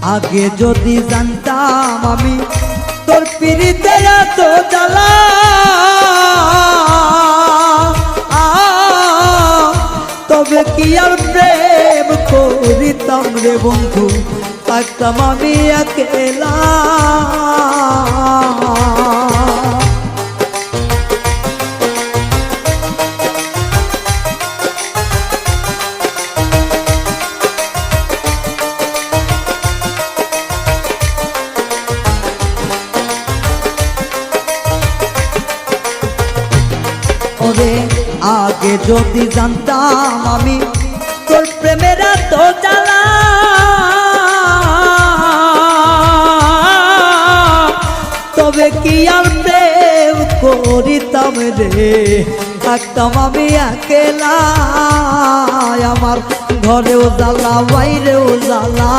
আগে যদি জানতাম আমি তোর পিরিতে এত জ্বালা, তবে কি আর প্রেম করিতাম রে বন্ধু, থাকতাম আমি একেলা। ওরে আগে যদি জানতাম আমি তোর প্রেমের এত জ্বালা, তবে কি আর প্রেম করিতাম রে, থাকতাম আমি একেলা। আমার ঘরেও জ্বালা বাইরেও জ্বালা।